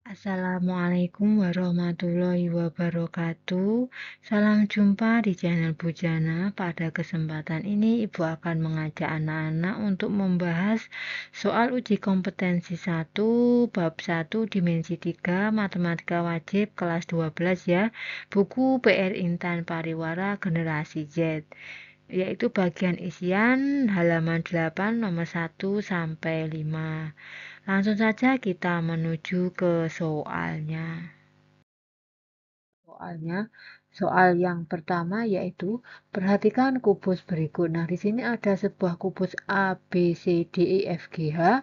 Assalamualaikum warahmatullahi wabarakatuh. Salam jumpa di channel Bujana. Pada kesempatan ini, Ibu akan mengajak anak-anak untuk membahas soal uji kompetensi 1, bab 1, dimensi 3, matematika wajib kelas 12 ya. Buku PR Intan Pariwara Generasi Z. Yaitu bagian isian halaman 8 nomor 1 sampai 5. Langsung saja kita menuju ke soalnya. Soal yang pertama yaitu perhatikan kubus berikut. Nah, di sini ada sebuah kubus A, B, C, D, E, F, G, H.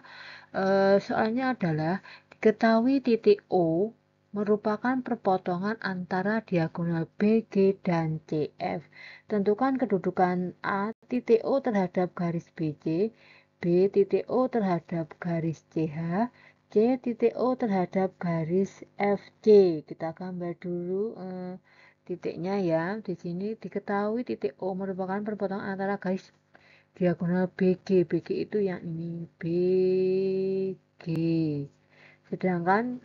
Soalnya adalah diketahui titik O merupakan perpotongan antara diagonal B, G, dan C, F. Tentukan kedudukan A titik O terhadap garis BC, B titik O terhadap garis CH, C titik O terhadap garis FC. Kita gambar dulu titiknya ya. Di sini diketahui titik O merupakan perpotongan antara garis diagonal BG. BG itu yang ini, BG. Sedangkan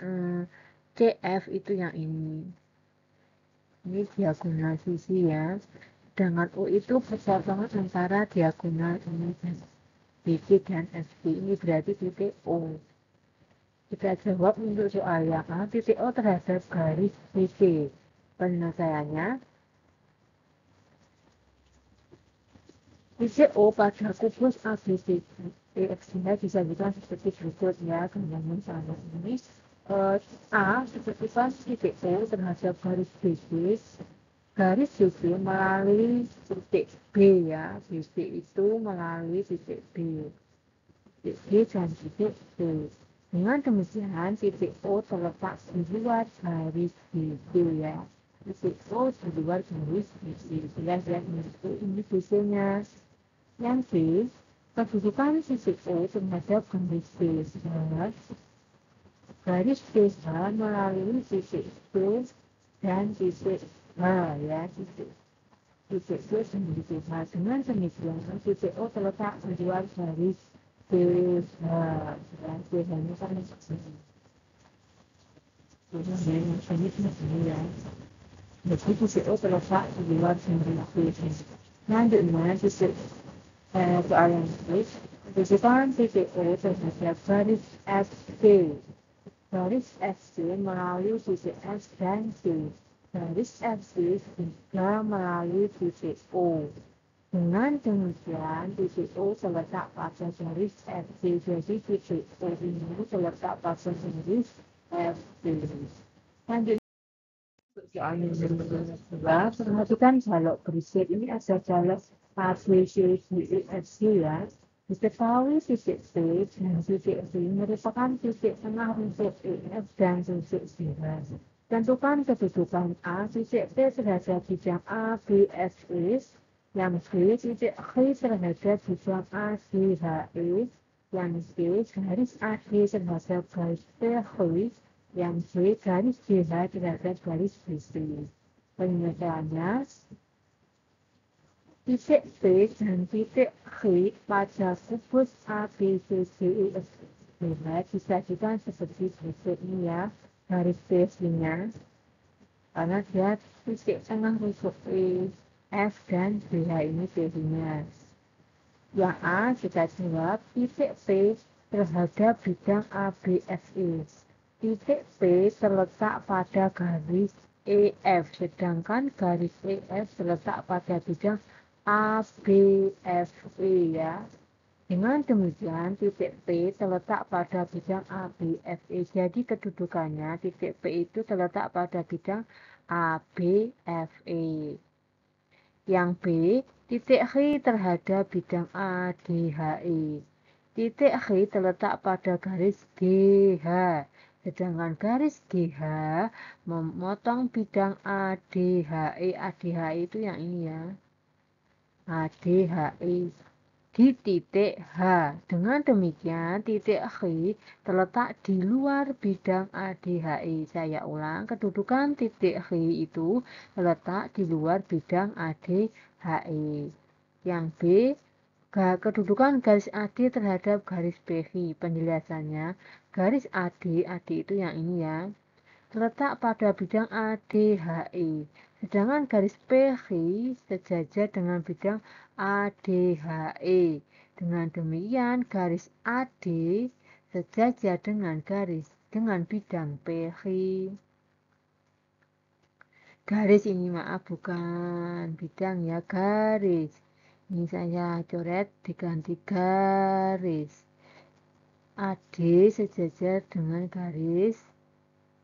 CF itu yang ini. Ini diagonal sisi ya. Sedangkan O itu perpotongan antara diagonal ini dan BG dan FG. Ini berarti titik O. Kita jawab untuk soal yang A, titik O terhadap garis BC. Penyelesaiannya, titik O pada kubus ABC EFG-nya disajikan seperti berikut ya. Gambaran sama ini. A disebutkan titik O terhadap garis BC. Garis BC melalui titik B ya. BC itu melalui titik B. Titik B dan titik B. Dengan demikian, titik O terletak di luar garis BC ya. Titik O di luar garis BC. Jelas ya, ini BC-nya. Yang B, kedudukan titik O terhadap garis BC. Garis BC melalui titik B dan titik H ya. Titik B dan titik H. Dengan demikian, titik O terletak di luar garis BH. BH-nya kan ini ya. Jadi titik O terletak di luar garis BH. Selanjutnya, titik soal yang baik, kedudukan titik O terhadap garis FC. Garis FC melalui titik S dan C. Garis FC juga melalui titik O. Dengan demikian, titik O terletak pada garis FC. Jadi titik O ini terletak pada garis FC. Lanjut. Soal yang kedua, perhatikan balok berikut. Ini ada balok A, B, C, D, E, F, G ya. Diketahui titik C dan titik D merupakan titik tengah untuk E, F, dan titik G. Tentukan kedudukan A, titik P terhadap bidang A, B, F, E. Yang B, titik G terhadap bidang A, B, H, E. Yang C, garis AD terhadap garis PH. Yang C, garis BH terhadap garis BC. Penyelesaiannya, titik P dan titik G pada kubus A, B, C, D, E, F, G disajikan seperti berikut ini ya. Garis BC-nya, karena dia titik tengah untuk E, F, dan BH ini BC-nya. Yang A kita jawab titik P terhadap bidang ABFE. Titik P terletak pada garis EF, sedangkan garis EF terletak pada bidang ABFE ya. Dengan demikian, titik P terletak pada bidang ABFE. Jadi kedudukannya titik P itu terletak pada bidang ABFE. Yang B, titik H terhadap bidang ADHE. Titik H terletak pada garis GH, sedangkan garis GH memotong bidang ADHE. ADHE itu yang ini ya. ADHE di titik H. Dengan demikian, titik H terletak di luar bidang ADHE. Saya ulang, kedudukan titik H itu terletak di luar bidang ADHE. Yang B, kedudukan garis AD terhadap garis BH. Penjelasannya, garis AD itu yang ini ya, terletak pada bidang ADHE. Sedangkan garis PQ sejajar dengan bidang ADHE. Dengan demikian, garis AD sejajar dengan bidang PQ. Garis ini maaf bukan bidang ya, garis. Ini saya coret diganti garis. AD sejajar dengan garis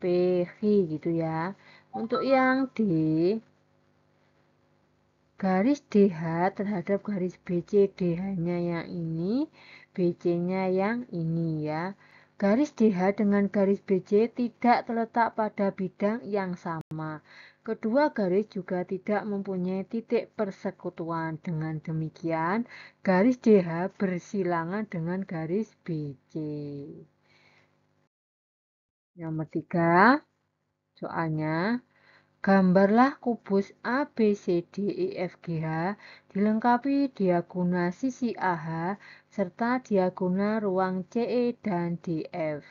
PQ gitu ya. Untuk yang D, garis DH terhadap garis BC, DH-nya yang ini, BC-nya yang ini ya. Garis DH dengan garis BC tidak terletak pada bidang yang sama. Kedua garis juga tidak mempunyai titik persekutuan. Dengan demikian, garis DH bersilangan dengan garis BC. Nomor 3, soalnya, gambarlah kubus ABCDEFGH dilengkapi diagonal sisi AH serta diagonal ruang CE dan DF.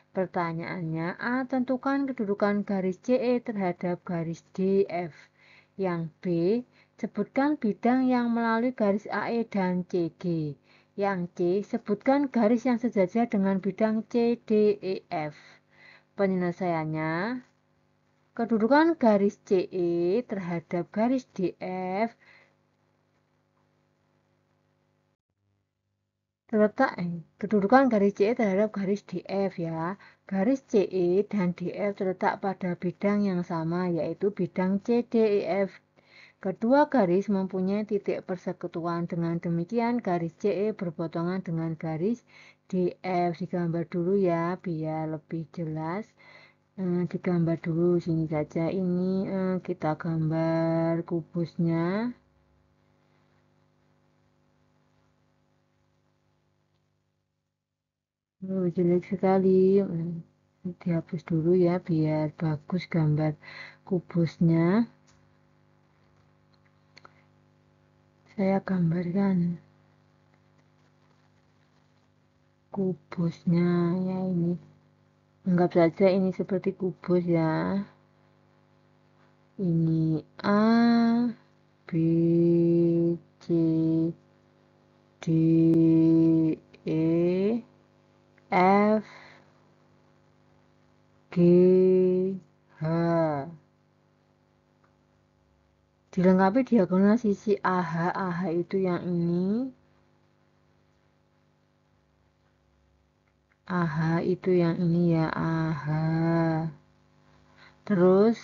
Pertanyaannya, A. Tentukan kedudukan garis CE terhadap garis DF. Yang B. Sebutkan bidang yang melalui garis AE dan CG. Yang C. Sebutkan garis yang sejajar dengan bidang CDEF. Penyelesaiannya, kedudukan garis CE terhadap garis DF kedudukan garis CE terhadap garis DF ya. Garis CE dan DF terletak pada bidang yang sama, yaitu bidang CDEF. Kedua garis mempunyai titik persekutuan. Dengan demikian, garis CE berpotongan dengan garis DF. Digambar dulu ya, biar lebih jelas. Digambar dulu sini saja. Ini kita gambar kubusnya. Jelek sekali. Dihapus dulu ya biar bagus gambar kubusnya. Saya gambarkan kubusnya ya, ini. Anggap saja ini seperti kubus ya. Ini A, B, C, D, E, F, G, H. Dilengkapi diagonal sisi AH. AH itu yang ini. AH itu yang ini ya, AH. Terus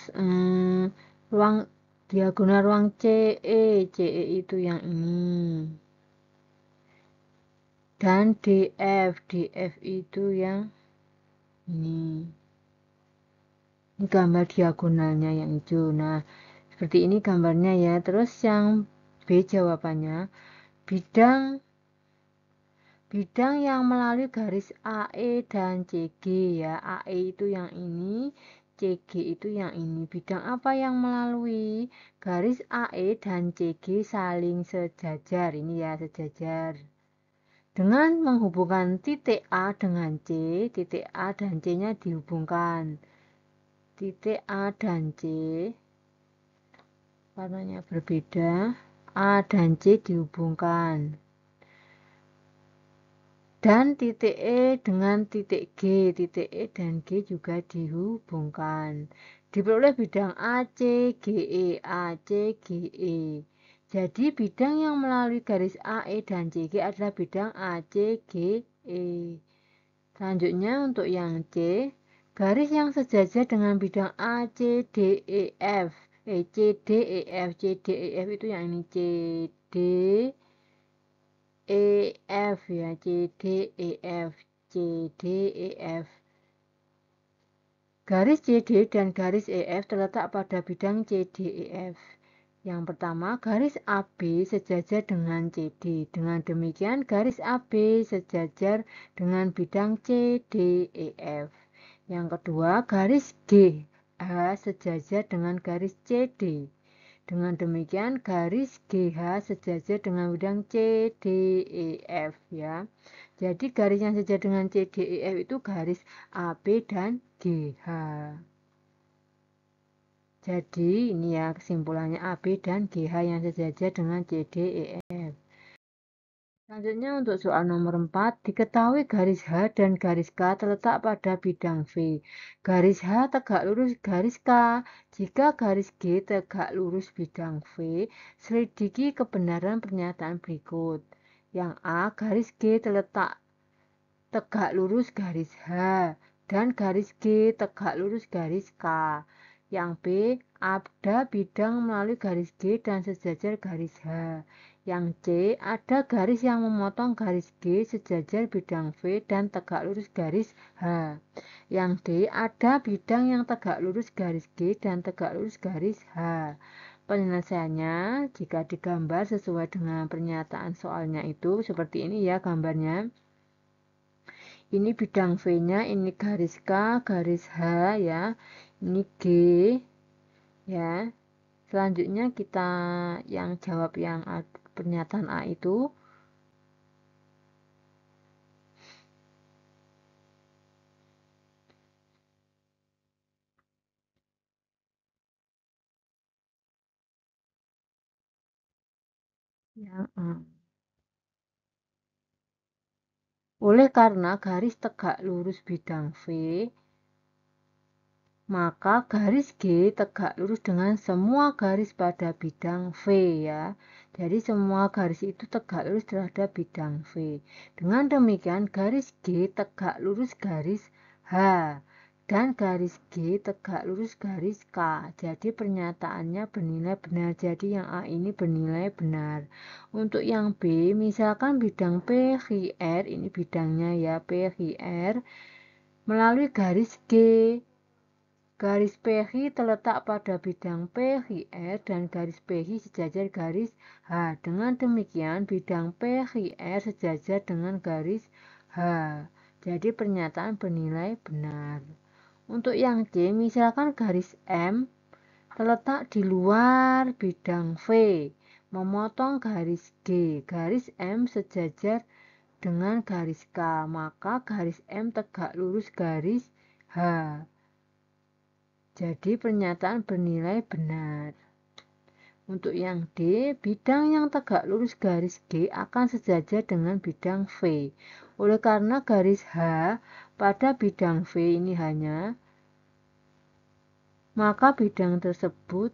ruang diagonal ruang CE. CE itu yang ini. Dan DF. DF itu yang ini. Ini gambar diagonalnya yang hijau. Nah, seperti ini gambarnya ya. Terus yang B jawabannya, bidang yang melalui garis AE dan CG ya. AE itu yang ini, CG itu yang ini. Bidang apa yang melalui garis AE dan CG saling sejajar. Ini ya, sejajar. Dengan menghubungkan titik A dengan C, titik A dan C-nya dihubungkan. Titik A dan C warnanya berbeda. A dan C dihubungkan. Dan titik E dengan titik G, titik E dan G juga dihubungkan. Diperoleh bidang ACGE, ACGE. Jadi bidang yang melalui garis AE dan CG adalah bidang ACGE. Selanjutnya untuk yang C, garis yang sejajar dengan bidang ACDEF. CDEF, CDEF itu yang ini CDEF ya, CDEF, CDEF. Garis CD dan garis EF terletak pada bidang CDEF. Yang pertama, garis AB sejajar dengan CD. Dengan demikian, garis AB sejajar dengan bidang CDEF. Yang kedua, garis GH sejajar dengan garis CD. Dengan demikian garis GH sejajar dengan bidang C, D, E, F ya. Jadi garis yang sejajar dengan C, D, E, F itu garis AB dan GH. Jadi ini ya kesimpulannya AB dan GH yang sejajar dengan C, D, E, F. Selanjutnya untuk soal nomor 4, diketahui garis H dan garis K terletak pada bidang V. Garis H tegak lurus garis K. Jika garis G tegak lurus bidang V, selidiki kebenaran pernyataan berikut. Yang A, garis G terletak tegak lurus garis H dan garis G tegak lurus garis K. Yang B, ada bidang melalui garis G dan sejajar garis H. Yang C, ada garis yang memotong garis G sejajar bidang V dan tegak lurus garis H. Yang D, ada bidang yang tegak lurus garis G dan tegak lurus garis H. Penyelesaiannya, jika digambar sesuai dengan pernyataan soalnya itu, seperti ini ya gambarnya. Ini bidang V-nya, ini garis K, garis H ya. Ini G ya. Selanjutnya kita yang jawab yang pernyataan A itu. Yang A. Oleh karena garis tegak lurus bidang V, maka garis G tegak lurus dengan semua garis pada bidang V ya. Jadi semua garis itu tegak lurus terhadap bidang V. Dengan demikian garis G tegak lurus garis H dan garis G tegak lurus garis K. Jadi pernyataannya bernilai benar. Jadi yang A ini bernilai benar. Untuk yang B, misalkan bidang PQR, ini bidangnya ya PQR, melalui garis G. Garis PQ terletak pada bidang PQR dan garis PQ sejajar garis H. Dengan demikian, bidang PQR sejajar dengan garis H. Jadi pernyataan bernilai benar. Untuk yang C, misalkan garis M terletak di luar bidang V, memotong garis G. Garis M sejajar dengan garis K, maka garis M tegak lurus garis H. Jadi pernyataan bernilai benar. Untuk yang D, bidang yang tegak lurus garis G akan sejajar dengan bidang V. Oleh karena garis H pada bidang V ini hanya, maka bidang tersebut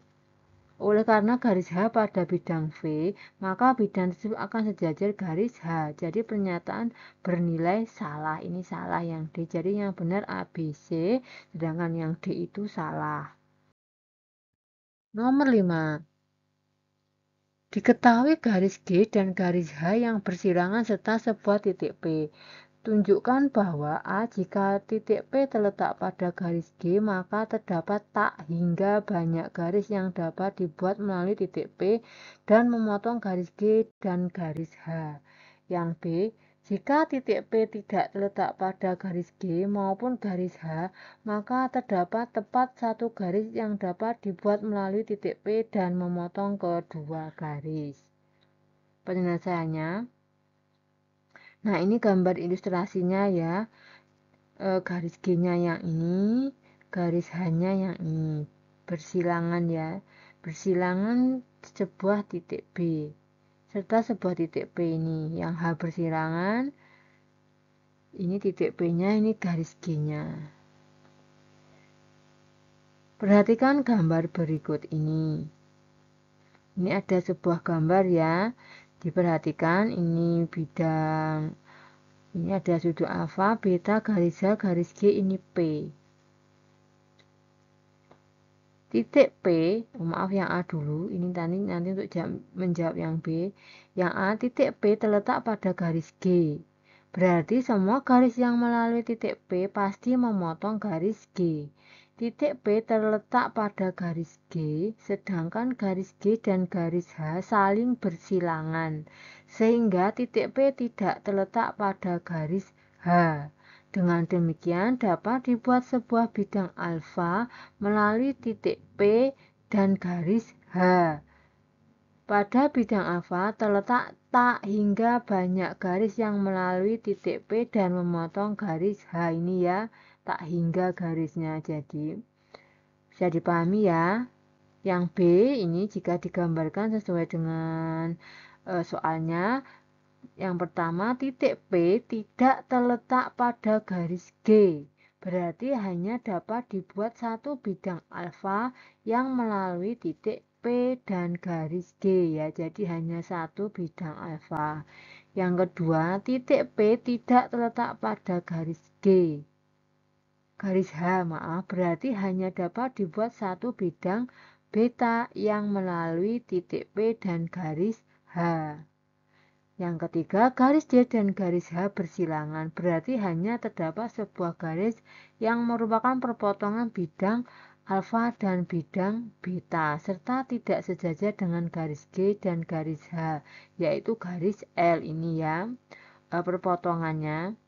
oleh karena garis H pada bidang V, maka bidang tersebut akan sejajar garis H. Jadi pernyataan bernilai salah. Ini salah yang D. Jadi yang benar A, B, C, sedangkan yang D itu salah. Nomor 5. Diketahui garis G dan garis H yang bersilangan serta sebuah titik P. Tunjukkan bahwa A, jika titik P terletak pada garis G, maka terdapat tak hingga banyak garis yang dapat dibuat melalui titik P dan memotong garis G dan garis H. Yang B, jika titik P tidak terletak pada garis G maupun garis H, maka terdapat tepat satu garis yang dapat dibuat melalui titik P dan memotong kedua garis. Penyelesaiannya, nah ini gambar ilustrasinya ya, garis G-nya yang ini, garis H-nya yang ini, bersilangan ya, bersilangan sebuah titik B, serta sebuah titik P ini, yang H bersilangan, ini titik P-nya, ini garis G-nya. Perhatikan gambar berikut ini. Ini ada sebuah gambar ya, diperhatikan ini bidang. Ini ada sudut alfa, beta, garis H, garis G, ini P. Titik P, maaf yang A dulu, ini nanti untuk menjawab yang B. Yang A, titik P terletak pada garis G. Berarti semua garis yang melalui titik P pasti memotong garis G. Titik P terletak pada garis G, sedangkan garis G dan garis H saling bersilangan, sehingga titik P tidak terletak pada garis H. Dengan demikian dapat dibuat sebuah bidang alfa melalui titik P dan garis H. Pada bidang alfa terletak tak hingga banyak garis yang melalui titik P dan memotong garis H ini ya, tak hingga garisnya. Jadi bisa dipahami ya. Yang B ini jika digambarkan sesuai dengan soalnya, yang pertama titik P tidak terletak pada garis G. Berarti hanya dapat dibuat satu bidang alfa yang melalui titik P dan garis G ya. Jadi hanya satu bidang alfa. Yang kedua, titik P tidak terletak pada garis G. Garis H, maaf, berarti hanya dapat dibuat satu bidang beta yang melalui titik P dan garis H. Yang ketiga, garis D dan garis H bersilangan, berarti hanya terdapat sebuah garis yang merupakan perpotongan bidang alfa dan bidang beta, serta tidak sejajar dengan garis G dan garis H, yaitu garis L ini ya, perpotongannya.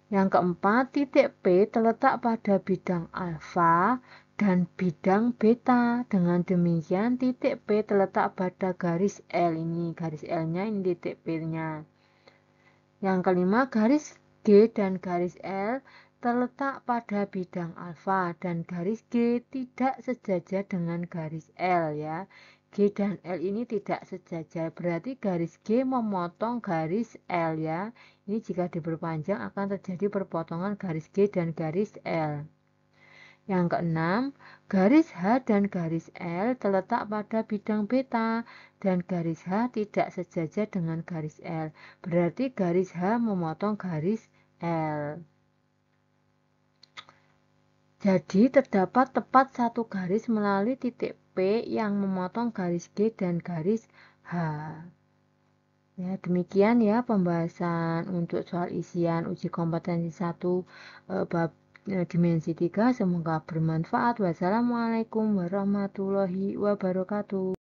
Yang keempat, titik P terletak pada bidang alfa dan bidang beta. Dengan demikian, titik P terletak pada garis L ini. Garis L-nya ini titik P-nya. Yang kelima, garis G dan garis L terletak pada bidang alfa dan garis G tidak sejajar dengan garis L ya. G dan L ini tidak sejajar, berarti garis G memotong garis L ya. Ini jika diperpanjang akan terjadi perpotongan garis G dan garis L. Yang keenam, garis H dan garis L terletak pada bidang beta dan garis H tidak sejajar dengan garis L. Berarti garis H memotong garis L. Jadi terdapat tepat satu garis melalui titik P yang memotong garis G dan garis H. Ya, demikian ya pembahasan untuk soal isian uji kompetensi 1 bab dimensi 3. Semoga bermanfaat. Wassalamualaikum warahmatullahi wabarakatuh.